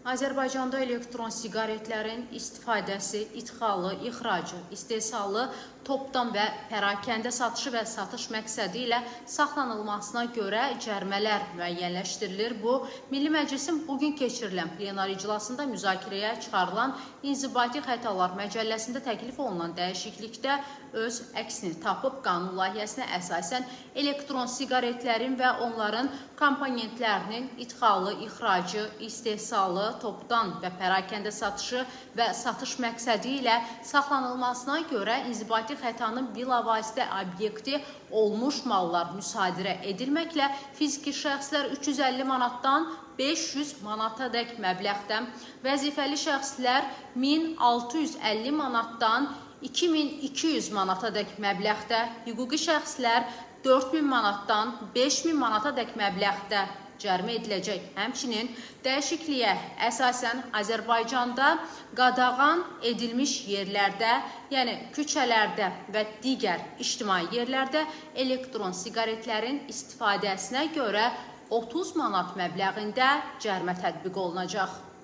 Azərbaycanda elektron siqaretlərin istifadəsi, idxalı, ixracı, istehsalı, topdan və pərakəndə satışı və satış məqsədi ilə saxlanılmasına görə cərimələr müəyyənləşdirilir. Bu, Milli Məclisin bugün keçirilən plenar iclasında müzakirəyə çıxarılan İnzibati Xətalar Məcəlləsində təklif olunan dəyişiklikdə öz əksini tapıb, qanun layihəsinə əsasən elektron siqaretlərin və onların komponentlərinin idxalı, ixracı, istehsalı, topdan və pərakəndə satışı və satış məqsədi ilə saxlanılmasına görə inzibati xətanın bilavasitə obyekti olmuş mallar müsadirə edilməklə fiziki şəxslər 350 manatdan 500 manatadək məbləğdə, vəzifəli şəxslər 1650 manatdan 2200 manatadək məbləğdə, hüquqi şəxslər 4000 manatdan 5000 manatadək məbləğdə cərimə ediləcək. Həmçinin dəyişikliyə əsasən Azərbaycanda qadağan edilmiş yerlərdə, yəni küçələrdə və digər ictimai yerlərdə elektron siqaretlərin istifadəsinə görə 30 manat məbləğində cərimə tətbiq olunacaq.